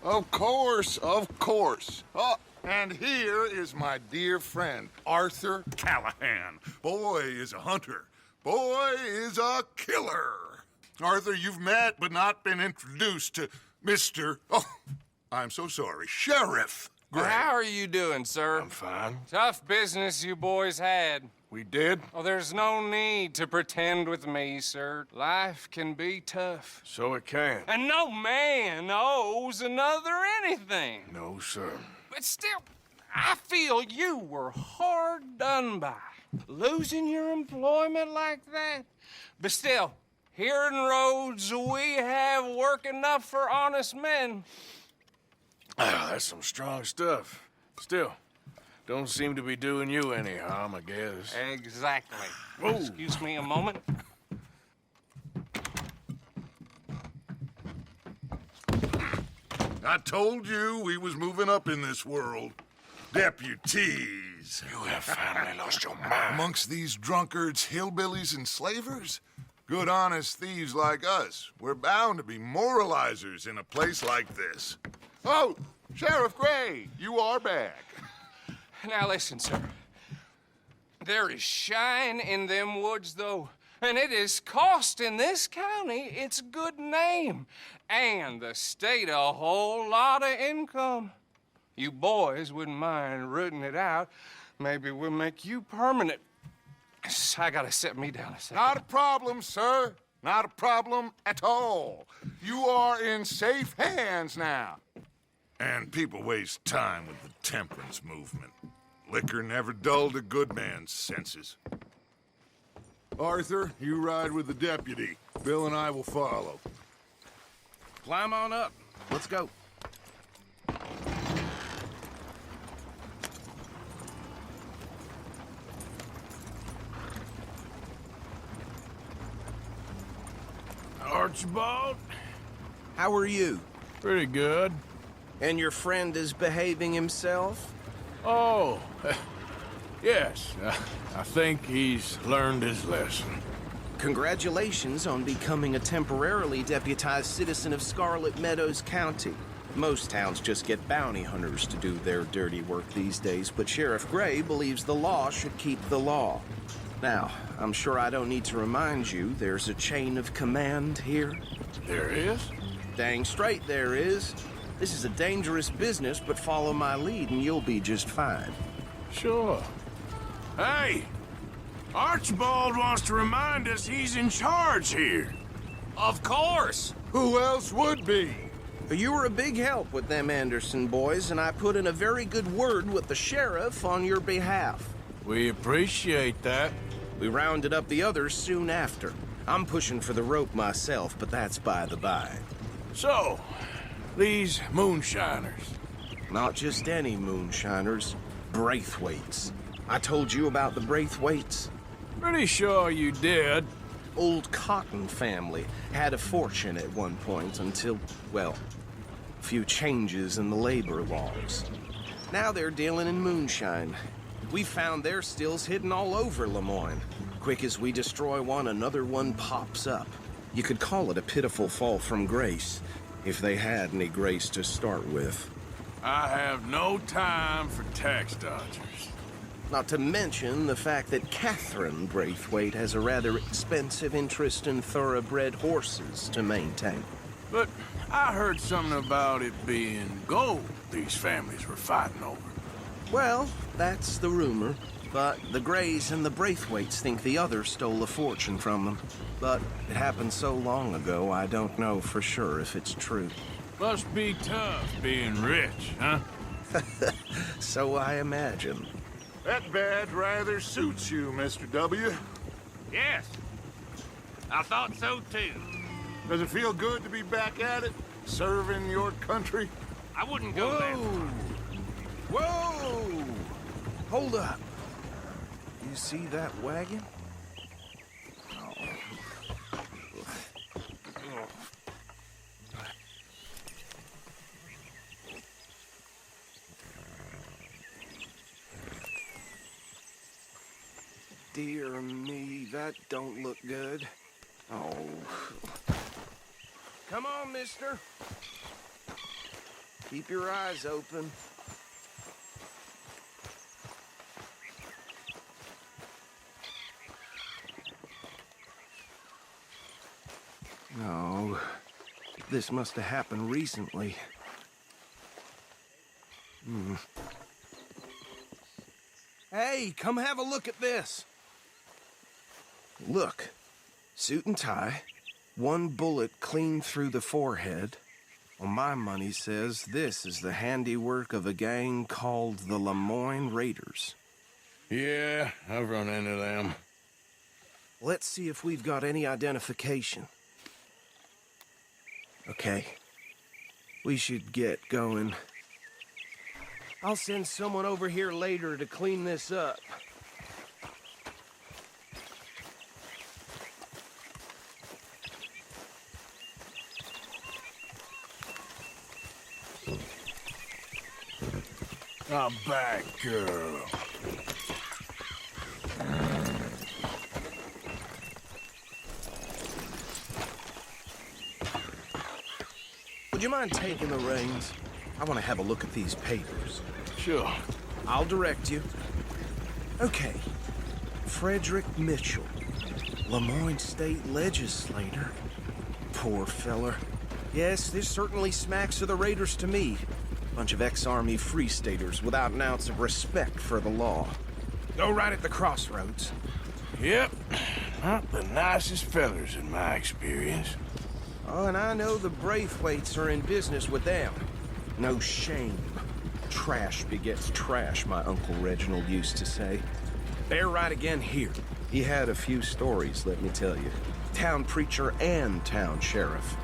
Of course, of course. Oh, and here is my dear friend, Arthur Callahan. Boy is a hunter. Boy is a killer. Arthur, you've met but not been introduced to Mr. Oh, I'm so sorry, Sheriff Gray. How are you doing, sir? I'm fine. Tough business you boys had. We did? Oh, there's no need to pretend with me, sir. Life can be tough. So it can. And no man owes another anything. No, sir. But still, I feel you were hard done by. Losing your employment like that. But still, here in Rhodes, we have work enough for honest men. Ah, that's some strong stuff. Still, don't seem to be doing you any harm, I guess. Exactly. Whoa. Excuse me a moment. I told you we was moving up in this world. Deputies. You have finally lost your mind. Amongst these drunkards, hillbillies, and slavers? Good honest thieves like us. We're bound to be moralizers in a place like this. Oh, Sheriff Gray, you are back. Now listen, sir. There is shine in them woods, though. And it is costing this county its good name. And the state a whole lot of income. You boys wouldn't mind rooting it out. Maybe we'll make you permanent. I gotta set me down a second. Not a problem, sir. Not a problem at all. You are in safe hands now. And people waste time with the temperance movement. Liquor never dulled a good man's senses. Arthur, you ride with the deputy. Bill and I will follow. Climb on up. Let's go. Archibald? How are you? Pretty good. And your friend is behaving himself? Oh, yes. I think he's learned his lesson. Congratulations on becoming a temporarily deputized citizen of Scarlet Meadows County. Most towns just get bounty hunters to do their dirty work these days, but Sheriff Gray believes the law should keep the law. Now, I'm sure I don't need to remind you there's a chain of command here. There is? Dang straight there is. This is a dangerous business, but follow my lead and you'll be just fine. Sure. Hey! Archibald wants to remind us he's in charge here. Of course! Who else would be? You were a big help with them Anderson boys, and I put in a very good word with the sheriff on your behalf. We appreciate that. We rounded up the others soon after. I'm pushing for the rope myself, but that's by the by. So, these moonshiners. Not just any moonshiners, Braithwaites. I told you about the Braithwaites? Pretty sure you did. Old Cotton family had a fortune at one point until, well, a few changes in the labor laws. Now they're dealing in moonshine. We found their stills hidden all over Lemoyne. Quick as we destroy one, another one pops up. You could call it a pitiful fall from grace, if they had any grace to start with. I have no time for tax dodgers. Not to mention the fact that Catherine Braithwaite has a rather expensive interest in thoroughbred horses to maintain. But I heard something about it being gold these families were fighting over. Well, that's the rumor. But the Grays and the Braithwaites think the other stole a fortune from them. But it happened so long ago, I don't know for sure if it's true. Must be tough being rich, huh? So I imagine. That badge rather suits you, Mr. W. Yes. I thought so too. Does it feel good to be back at it? Serving your country? I wouldn't go there. Whoa! Hold up. You see that wagon? Dear me, that don't look good. Oh. Come on, mister. Keep your eyes open. No, this must have happened recently. Hey, come have a look at this. Look, suit and tie, one bullet clean through the forehead. Well, my money says this is the handiwork of a gang called the Lemoyne Raiders. Yeah, I've run into them. Let's see if we've got any identification. Okay, we should get going. I'll send someone over here later to clean this up. I'm back, girl. Would you mind taking the reins? I want to have a look at these papers. Sure. I'll direct you. Okay. Frederick Mitchell, Lemoyne State Legislator. Poor feller. Yes, this certainly smacks of the Raiders to me. Bunch of ex-Army Free Staters without an ounce of respect for the law. Go right at the crossroads. Yep. Not the nicest fellers in my experience. Oh, and I know the Braithwaites are in business with them. No shame. Trash begets trash, my Uncle Reginald used to say. They're right again here. He had a few stories, let me tell you. Town preacher and town sheriff.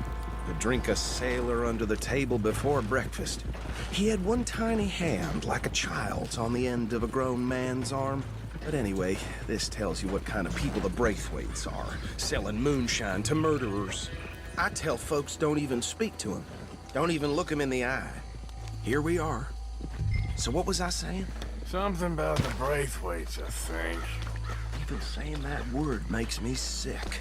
Could drink a sailor under the table before breakfast. He had one tiny hand, like a child's, on the end of a grown man's arm. But anyway, this tells you what kind of people the Braithwaites are. Selling moonshine to murderers. I tell folks don't even speak to them. Don't even look them in the eye. Here we are. So what was I saying? Something about the Braithwaites, I think. Even saying that word makes me sick.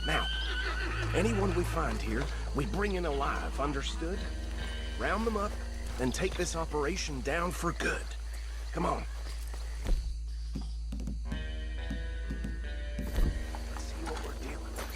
Now, anyone we find here, we bring in alive, understood? Round them up, then take this operation down for good. Come on. Let's see what we're dealing with.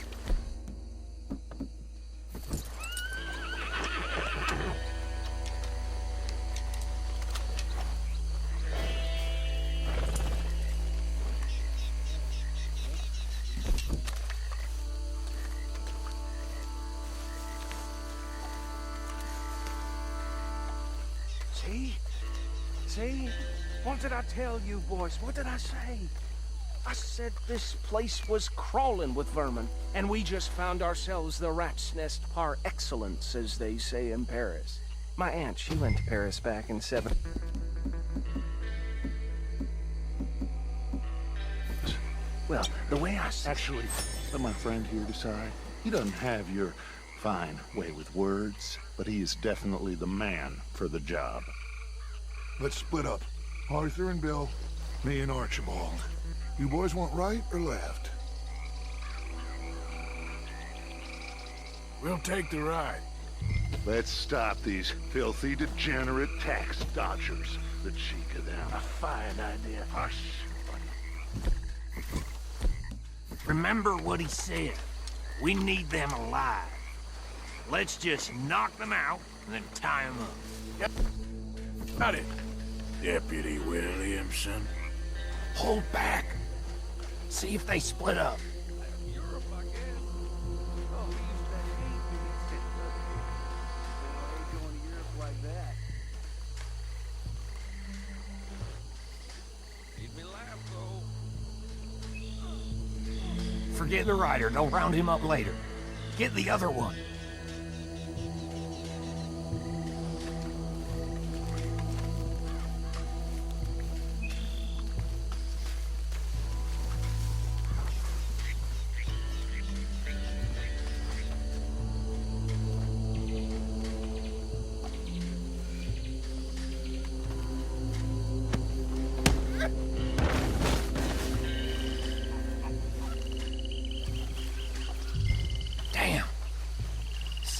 See? See? What did I tell you, boys? What did I say? I said this place was crawling with vermin, and we just found ourselves the rat's nest par excellence, as they say in Paris. My aunt, she went to Paris back in '7. Well, the way I said... Actually, let my friend here decide. He doesn't have your fine way with words, but he is definitely the man for the job. Let's split up. Arthur and Bill, me and Archibald. You boys want right or left? We'll take the ride. Let's stop these filthy, degenerate tax dodgers. The cheek of them. A fine idea. Hush. Remember what he said. We need them alive. Let's just knock them out and then tie them up. Got it, Deputy Williamson. Hold back. See if they split up. Forget the rider. Don't round him up later. Get the other one.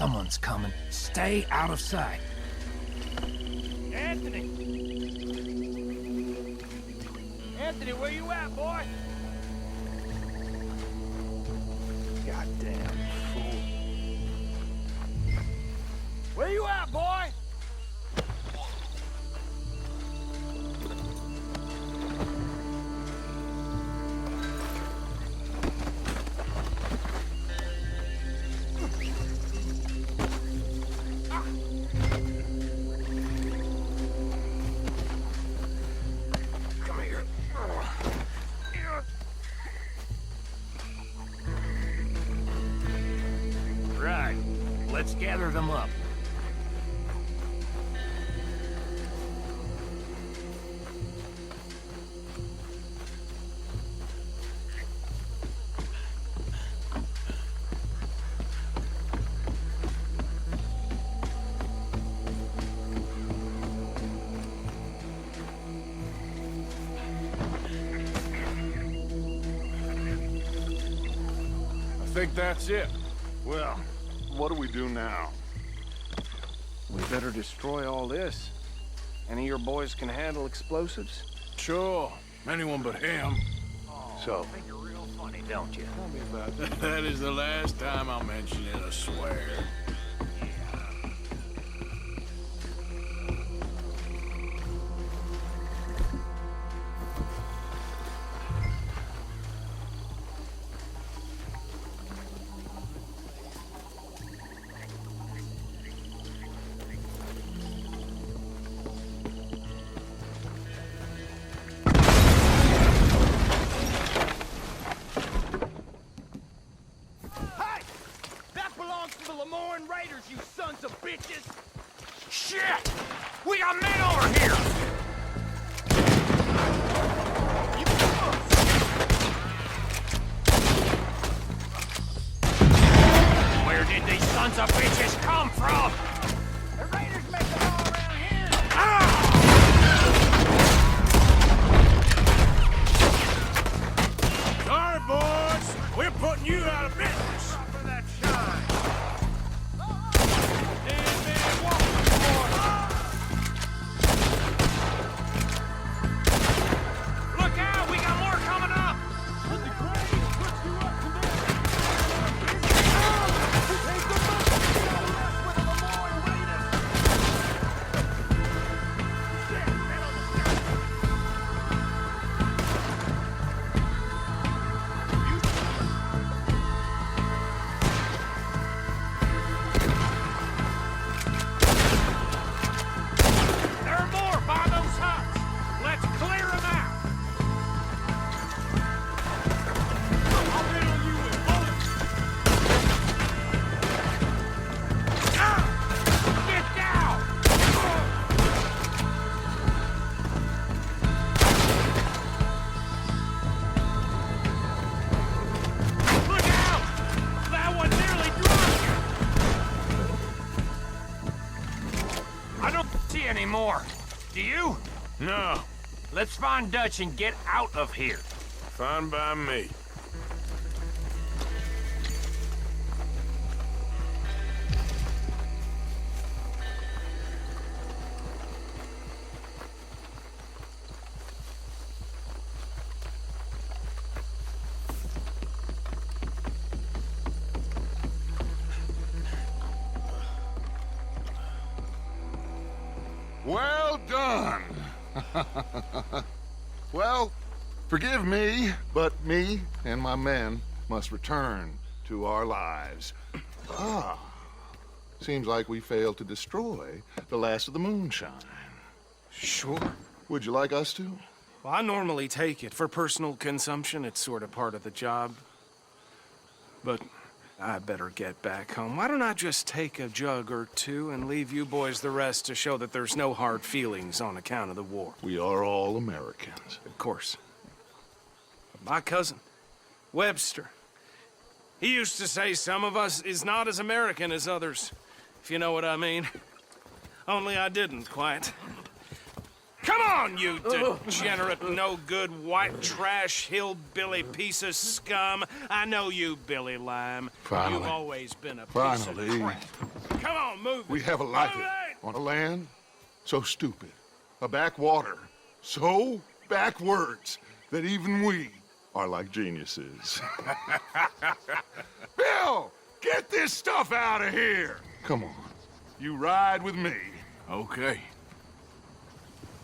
Someone's coming. Stay out of sight. Anthony! Anthony, where you at, boy? Goddamn fool. Where you at, boy? Right. Let's gather them up. I think that's it. Well, what do we do now? We better destroy all this. Any of your boys can handle explosives? Sure. Anyone but him. So, Think you're real funny, don't you? tell me about that. That is the last time I'll mention it, I swear. Hey! That belongs to the Lemoyne Raiders, you sons of bitches! Shit! We got men over here! Where did these sons of bitches come from? The Raiders make them all around here! Sorry, boys. We're putting you out of business. For that shine! Damn man, walk, Look out! We got more coming up! There are more by those huts! Let's clear them out! I'll hit on you with bullets! Get down! Look out! That one nearly dropped you! I don't see any more. Do you? No. Let's find Dutch and get out of here. Fine by me. Well done. Well, forgive me, but me and my men must return to our lives. Seems like we failed to destroy the last of the moonshine. Sure. Would you like us to? Well, I normally take it for personal consumption. It's sort of part of the job. But I better get back home. Why don't I just take a jug or two and leave you boys the rest to show that there's no hard feelings on account of the war? We are all Americans. Of course. My cousin, Webster, he used to say some of us is not as American as others, if you know what I mean. Only I didn't quite. Come on, you degenerate, no-good, white trash, hillbilly piece of scum. I know you, Billy Lime. Finally. You've always been a piece Finally. of crap. Come on, move it. We have a life Move it! on a land so stupid, a backwater so backwards that even we are like geniuses. Bill, get this stuff out of here! Come on, you ride with me. Okay.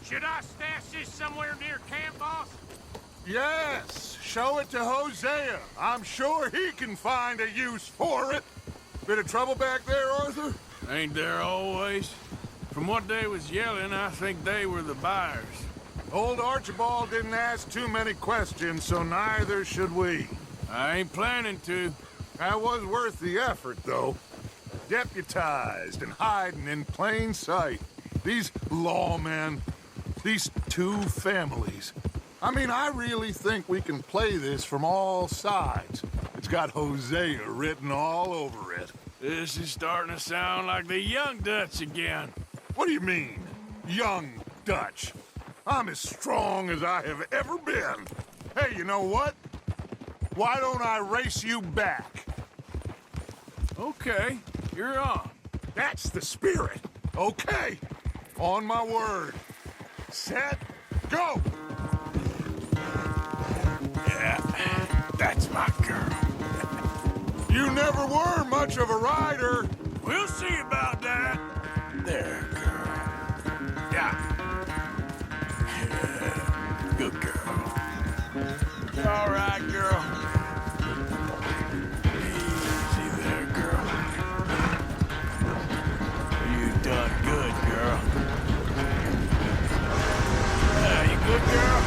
Should I stash this somewhere near camp, boss? Yes, show it to Hosea. I'm sure he can find a use for it. Bit of trouble back there, Arthur? Ain't there always? From what they was yelling, I think they were the buyers. Old Archibald didn't ask too many questions, so neither should we. I ain't planning to. That was worth the effort, though. Deputized and hiding in plain sight. These lawmen, these two families. I mean, I really think we can play this from all sides. It's got Hosea written all over it. This is starting to sound like the Young Dutch again. What do you mean, young Dutch? I'm as strong as I have ever been. Hey, you know what? Why don't I race you back? Okay, you're on. That's the spirit. Okay, on my word. Set, go! Yeah, that's my girl. You never were much of a rider. We'll see about that. There, girl. Yeah. Good girl. All right, girl. Easy there, girl. You done good, girl. You good, girl?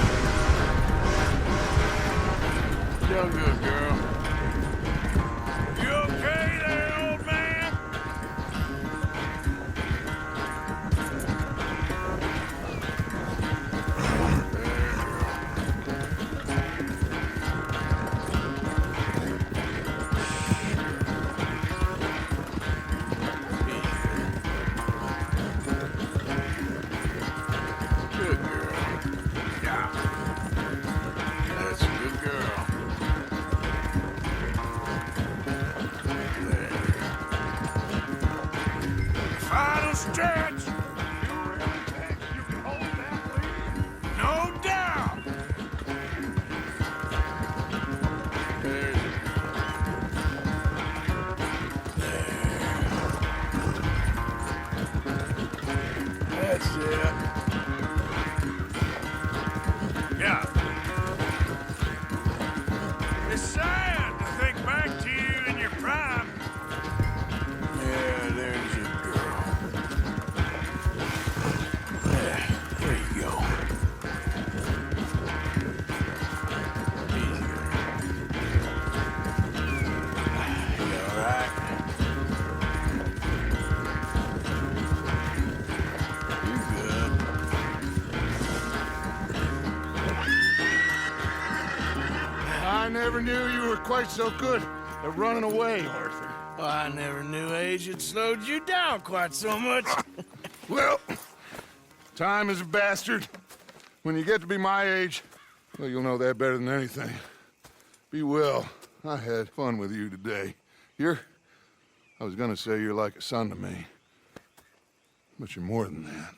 Done good, girl. You okay there, old man? Good girl. Yeah. That's a good girl. There. Final stretch. You really think you can hold that lead? No doubt. There's That's it. Yeah. It's sad to think back to you in your prime. Yeah, there's your girl. There you go. Easy there. You all right? You good? I never knew you were quite so good at running away, Arthur. Well, I never knew age had slowed you down quite so much. Well, time is a bastard. When you get to be my age, well, you'll know that better than anything. Be well. I had fun with you today. I was gonna say you're like a son to me, but you're more than that.